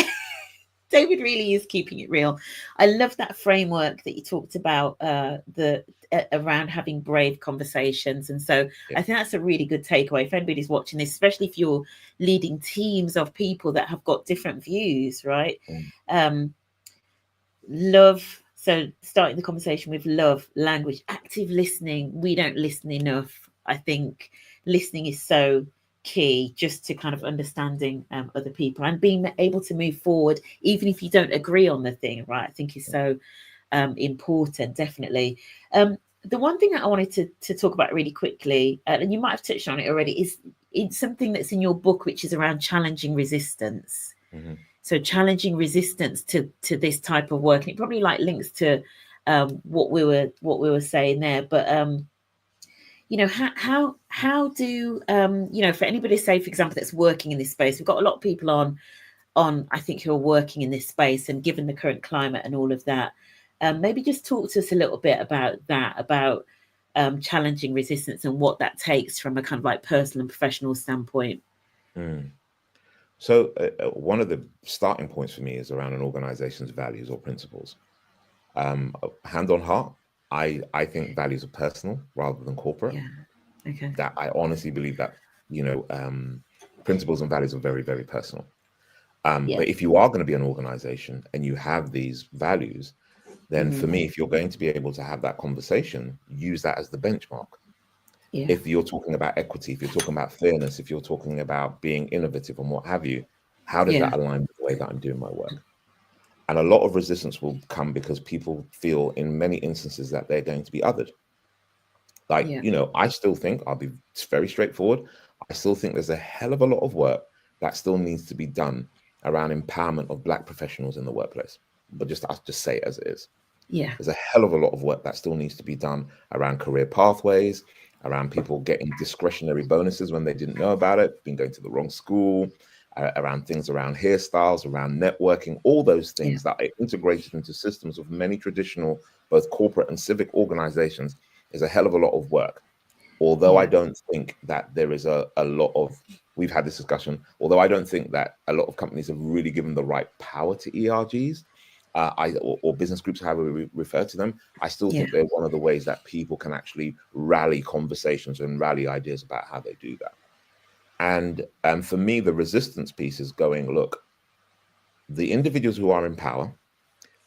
David really is keeping it real. I love that framework that you talked about, around having brave conversations. And so I think that's a really good takeaway if anybody's watching this, especially if you're leading teams of people that have got different views, right? Love. So starting the conversation with love, language, active listening. We don't listen enough. I think listening is so key, just to kind of understanding other people and being able to move forward, even if you don't agree on the thing, right? I think is so important, definitely. The one thing that I wanted to talk about really quickly, and you might have touched on it already, is it's something that's in your book, which is around challenging resistance. So challenging resistance to this type of work, and it probably like links to what we were saying there. But you know, how do you know, for anybody, say for example, that's working in this space, we've got a lot of people on I think who are working in this space, and given the current climate and all of that, maybe just talk to us a little bit about that, about challenging resistance and what that takes from a kind of like personal and professional standpoint. So one of the starting points for me is around an organization's values or principles. Hand on heart, I think values are personal rather than corporate. Yeah. Okay. That I honestly believe that, principles and values are very, very personal. But if you are going to be an organization and you have these values, then for me, if you're going to be able to have that conversation, use that as the benchmark. Yeah. If you're talking about equity, if you're talking about fairness, if you're talking about being innovative and what have you, how does that align with the way that I'm doing my work? And a lot of resistance will come because people feel in many instances that they're going to be othered. Like, I still think, I'll be very straightforward, I still think there's a hell of a lot of work that still needs to be done around empowerment of Black professionals in the workplace. But I'll just say it as it is. Yeah. There's a hell of a lot of work that still needs to be done around career pathways, around people getting discretionary bonuses when they didn't know about it, been going to the wrong school, around things around hairstyles, around networking, all those things that are integrated into systems of many traditional, both corporate and civic organizations, is a hell of a lot of work. Although I don't think that there is a lot of, we've had this discussion, although I don't think that a lot of companies have really given the right power to ERGs, or business groups, however we refer to them, I still think they're one of the ways that people can actually rally conversations and rally ideas about how they do that. And for me, the resistance piece is going, look, the individuals who are in power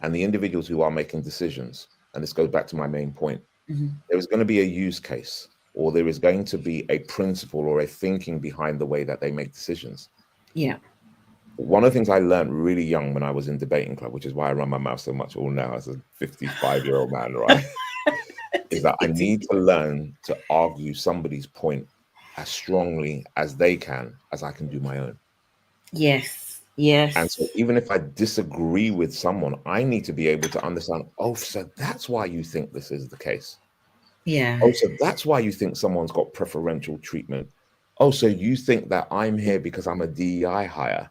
and the individuals who are making decisions, and this goes back to my main point, there is going to be a use case, or there is going to be a principle or a thinking behind the way that they make decisions. Yeah. One of the things I learned really young when I was in debating club, which is why I run my mouth so much all now as a 55-year-old man, right? is that I need to learn to argue somebody's point as strongly as they can, as I can do my own. Yes. Yes. And so even if I disagree with someone, I need to be able to understand, oh, so that's why you think this is the case. Yeah. Oh, so that's why you think someone's got preferential treatment. Oh, so you think that I'm here because I'm a DEI hire.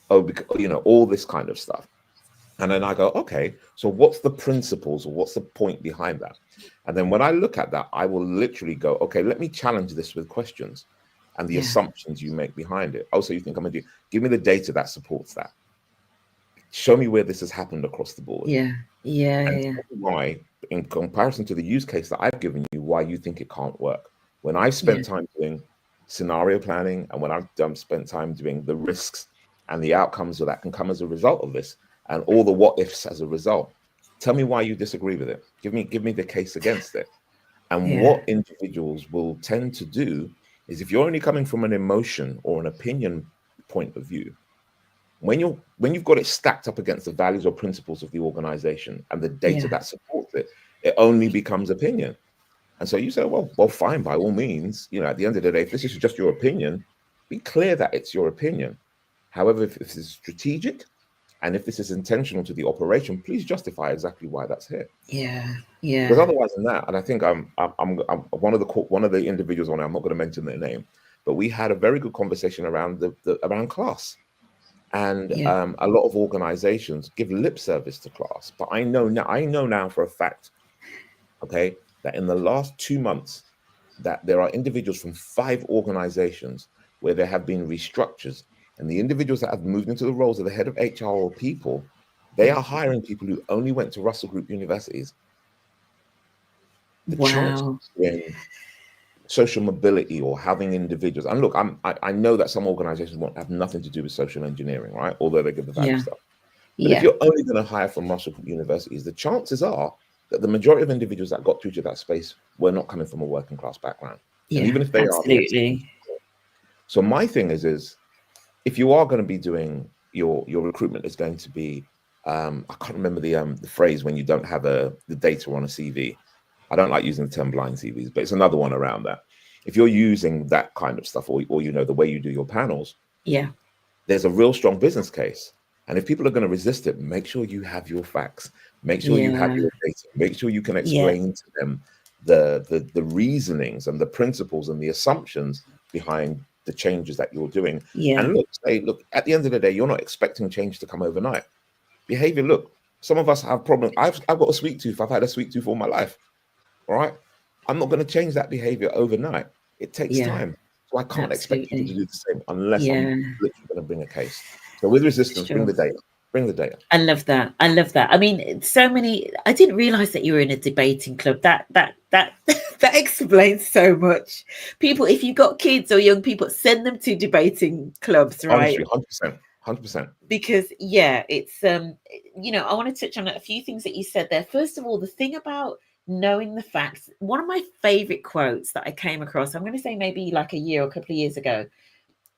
Oh, because, all this kind of stuff. And then I go, okay, so what's the principles or what's the point behind that? And then when I look at that, I will literally go, okay, let me challenge this with questions and the assumptions you make behind it. Oh, so you think I'm going to give me the data that supports that. Show me where this has happened across the board. Yeah. And why, in comparison to the use case that I've given you, why you think it can't work. When I've spent time doing scenario planning and when I've spent time doing the risks and the outcomes that can come as a result of this and all the what ifs as a result, tell me why you disagree with it. Give me the case against it. And what individuals will tend to do is, if you're only coming from an emotion or an opinion point of view, when you've got it stacked up against the values or principles of the organization and the data that supports it, it only becomes opinion. And so you say, well, fine, by all means, at the end of the day, if this is just your opinion, be clear that it's your opinion. However, if this is strategic and if this is intentional to the operation, please justify exactly why that's here. Yeah. Because otherwise than that, and I think I'm one of the individuals on it, I'm not going to mention their name, but we had a very good conversation around around class. And a lot of organizations give lip service to class. But I know now for a fact, okay, that in the last 2 months, that there are individuals from 5 organizations where there have been restructures. And the individuals that have moved into the roles of the head of HR or people, they are hiring people who only went to Russell Group universities. The chance in social mobility or having individuals, and look, I know that some organizations won't have nothing to do with social engineering, right? Although they give the value stuff. But if you're only going to hire from Russell Group universities, the chances are that the majority of individuals that got through to that space were not coming from a working class background. And even if they are, so my thing is if you are going to be doing your recruitment is going to be, I can't remember the phrase when you don't have the data on a CV. I don't like using the term blind CVs, but it's another one around that. If you're using that kind of stuff, or the way you do your panels, there's a real strong business case. And if people are going to resist it, make sure you have your facts. Make sure you have your data. Make sure you can explain to them the reasonings and the principles and the assumptions behind the changes that you're doing. And look, at the end of the day, you're not expecting change to come overnight. Behavior, look, some of us have problems. I've got a sweet tooth. I've had a sweet tooth all my life. All right. I'm not going to change that behavior overnight. It takes time. So I can't expect people to do the same unless I'm literally going to bring a case. So with resistance, bring the data. Bring the data. I love that. I love that. I mean, so many. I didn't realize that you were in a debating club. That that explains so much. People, if you've got kids or young people, send them to debating clubs, right? Honestly, 100%. Because it's you know, I want to touch on a few things that you said there. First of all, the thing about knowing the facts. One of my favorite quotes that I came across, I'm going to say maybe like a year or a couple of years ago,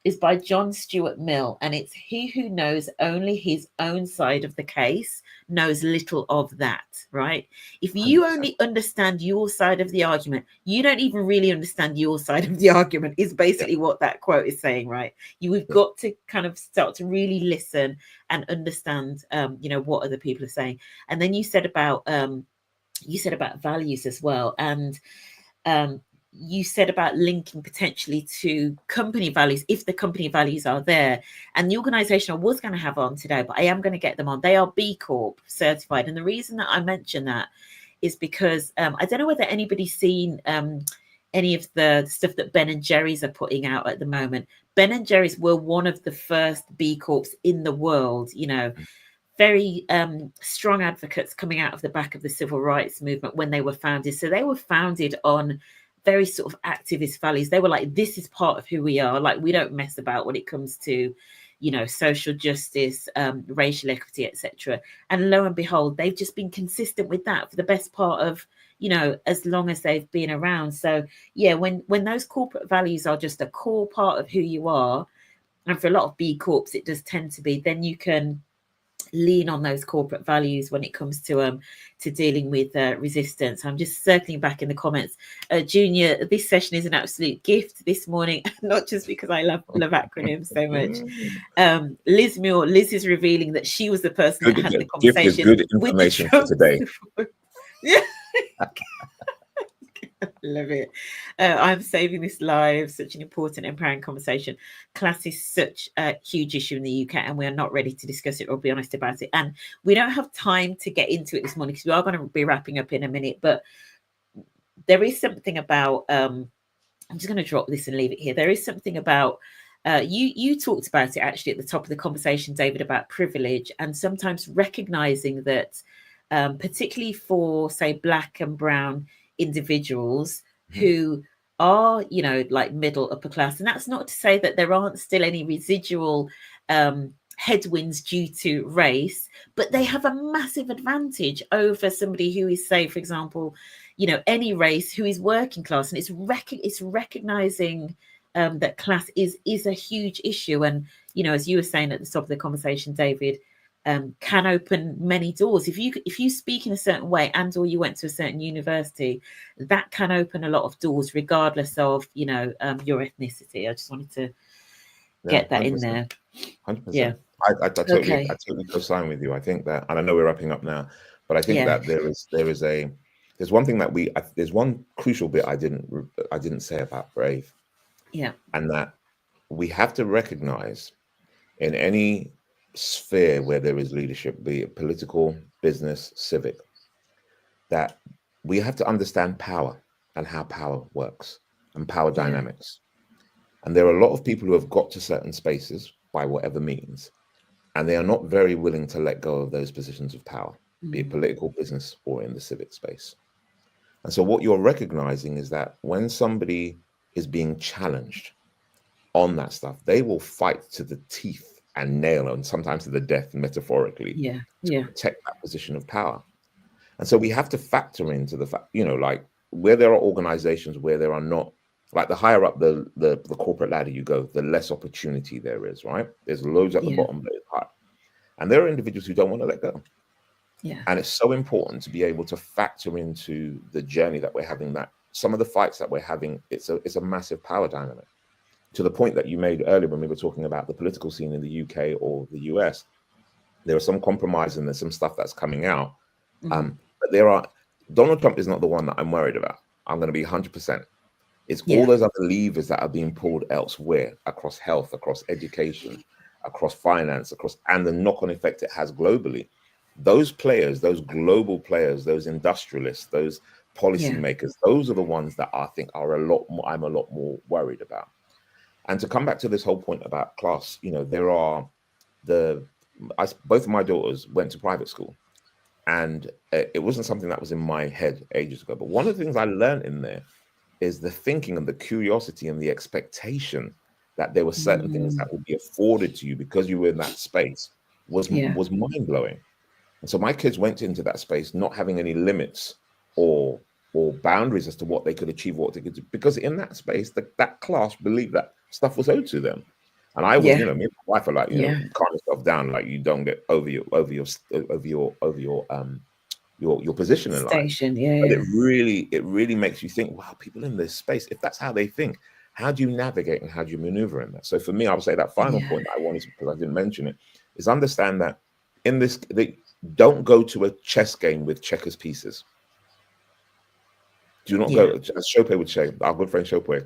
is by John Stuart Mill, and it's he who knows only his own side of the case knows little of that, right? If you 100%. only understand your side of the argument, you don't even really understand your side of the argument, is basically what that quote is saying, right? You've got to kind of start to really listen and understand, you know, what other people are saying. And then you said about values as well, and you said about linking potentially to company values if the company values are there. And the organization I was going to have on today, but I am going to get them on, they are B Corp certified. And the reason that I mention that is because I don't know whether anybody's seen any of the stuff that Ben and Jerry's are putting out at the moment. Ben and Jerry's were one of the first B Corps in the world, you know, very strong advocates coming out of the back of the civil rights movement when they were founded. So they were founded on very sort of activist values. They were like, this is part of who we are. Like, we don't mess about when it comes to, you know, social justice, racial equity, etc. And lo and behold, they've just been consistent with that for the best part of, you know, as long as they've been around. So yeah, when those corporate values are just a core part of who you are, and for a lot of B Corps it does tend to be, then you can lean on those corporate values when it comes to dealing with resistance. I'm just circling back in the comments. Junior, this session is an absolute gift this morning, not just because I love acronyms so much. Liz is revealing that she was the person that had the conversation. Good information for today. Yeah. Love it. I'm saving this live. Such an important, empowering conversation. Class is such a huge issue in the UK, and we are not ready to discuss it or be honest about it. And we don't have time to get into it this morning because we are going to be wrapping up in a minute. But there is something about. I'm just going to drop this and leave it here. There is something about. You talked about it actually at the top of the conversation, David, about privilege and sometimes recognizing that, particularly for say Black and brown individuals who are, you know, like middle upper class, and that's not to say that there aren't still any residual headwinds due to race, but they have a massive advantage over somebody who is, say, for example, you know, any race, who is working class. And it's recognizing that class is a huge issue. And, you know, as you were saying at the top of the conversation, David, can open many doors. If you speak in a certain way and or you went to a certain university, that can open a lot of doors regardless of, you know, your ethnicity. I just wanted to get that 100%. In there. 100%. Yeah. I totally co-sign with you. I think that, and I know we're wrapping up now, but I think that there's one thing that there's one crucial bit I didn't say about Brave. Yeah. And that we have to recognize in any sphere where there is leadership, be it political, business, civic, that we have to understand power and how power works and power dynamics. And there are a lot of people who have got to certain spaces by whatever means, and they are not very willing to let go of those positions of power, be it political, business, or in the civic space. And so what you're recognizing is that when somebody is being challenged on that stuff, they will fight to the teeth and nail, and sometimes to the death, metaphorically, to protect that position of power. And so we have to factor into the fact, you know, like where there are organizations where there are not, like the higher up the corporate ladder you go, the less opportunity there is, right? There's loads at the bottom, but it's high. And there are individuals who don't want to let go. Yeah. And it's so important to be able to factor into the journey that we're having, that some of the fights that we're having, it's a massive power dynamic. To the point that you made earlier when we were talking about the political scene in the UK or the US, there are some compromise and there's some stuff that's coming out. But Donald Trump is not the one that I'm worried about. I'm going to be 100%. It's all those other levers that are being pulled elsewhere, across health, across education, across finance, and the knock-on effect it has globally. Those players, those global players, those industrialists, those policymakers. Those are the ones that I think are I'm a lot more worried about. And to come back to this whole point about class, you know, there are both of my daughters went to private school, and it wasn't something that was in my head ages ago. But one of the things I learned in there is the thinking and the curiosity and the expectation that there were certain things that would be afforded to you because you were in that space was mind blowing. And so my kids went into that space not having any limits or boundaries as to what they could achieve, what they could do, because in that space, that class believed that stuff was owed to them. And I was, you know, me and my wife are like, you know, calm yourself down, like you don't get over your position in life. But it really makes you think, wow, people in this space, if that's how they think, how do you navigate and how do you maneuver in that? So for me, I would say that final point that I wanted to, because I didn't mention it, is understand that in this, don't go to a chess game with checkers pieces. Do not go, as Chopin would say, our good friend Chopin.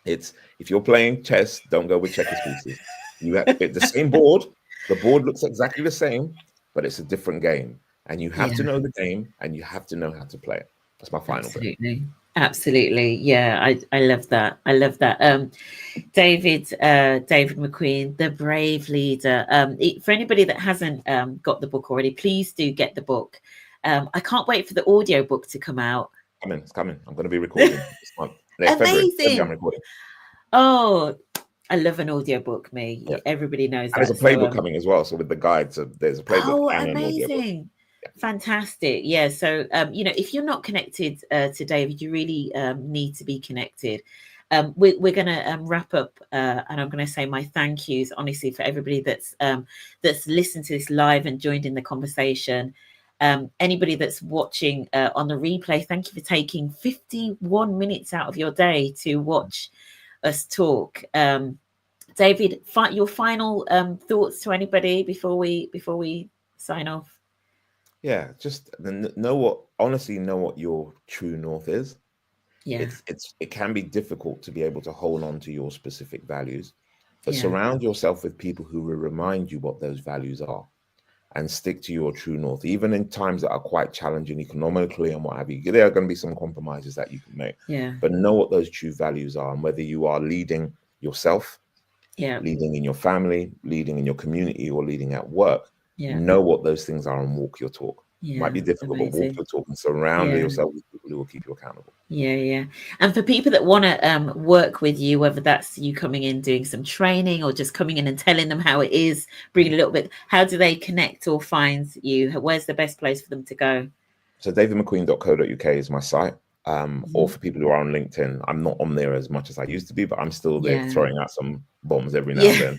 It's, if you're playing chess, don't go with checkers pieces. You have the same board. The board looks exactly the same, but it's a different game. And you have to know the game, and you have to know how to play it. That's my final bit. Absolutely. Yeah, I love that. I love that. David McQueen, the brave leader. For anybody that hasn't got the book already, please do get the book. I can't wait for the audio book to come out. It's coming. I'm going to be recording this month. Amazing. February, I'm recording. Oh, I love an audiobook, me. Yeah. Everybody knows and that. There's a playbook coming as well. So with the guide, so there's a playbook. Oh, and amazing. An audiobook. Fantastic. Yeah. So, you know, if you're not connected to David, you really need to be connected. We're going to wrap up, and I'm going to say my thank yous, honestly, for everybody that's listened to this live and joined in the conversation. Anybody that's watching on the replay, thank you for taking 51 minutes out of your day to watch us talk. David, your final thoughts to anybody before we sign off. Yeah, just honestly know what your true north is. Yeah, it can be difficult to be able to hold on to your specific values, but surround yourself with people who will remind you what those values are, and stick to your true north, even in times that are quite challenging economically and what have you. There are going to be some compromises that you can make, but know what those true values are, and whether you are leading yourself, leading in your family, leading in your community, or leading at work. Know what those things are and walk your talk. Might be difficult, but walk your talk and surround yourself with people who will keep you accountable. And for people that want to work with you, whether that's you coming in doing some training or just coming in and telling them how it is, bringing a little bit, how do they connect or find you? Where's the best place for them to go? So davidmcqueen.co.uk is my site. Or for people who are on LinkedIn, I'm not on there as much as I used to be, but I'm still there throwing out some bombs every now and then.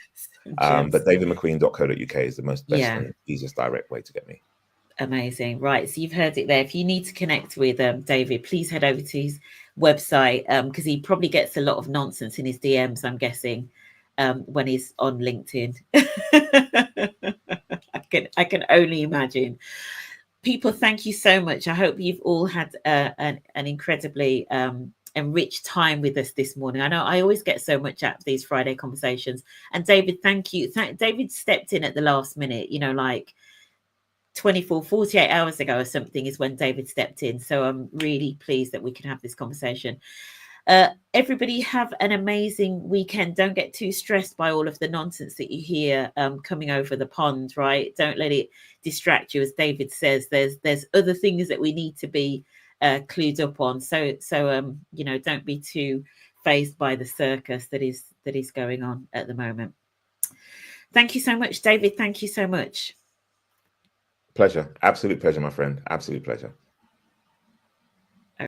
But davidmcqueen.co.uk is the best and easiest direct way to get me. Amazing. Right. So you've heard it there. If you need to connect with David, please head over to his website, because he probably gets a lot of nonsense in his DMs, I'm guessing, when he's on LinkedIn. I can only imagine. People, thank you so much. I hope you've all had an incredibly enriched time with us this morning. I know I always get so much out of these Friday conversations. And David, thank you. David stepped in at the last minute, you know, like 48 hours ago or something is when David stepped in. So I'm really pleased that we can have this conversation. Everybody have an amazing weekend. Don't get too stressed by all of the nonsense that you hear coming over the pond, right? Don't let it distract you. As David says, there's other things that we need to be clued up on. So you know, don't be too fazed by the circus that is going on at the moment. Thank you so much, David. Thank you so much. Pleasure. Absolute pleasure, my friend. Absolute pleasure.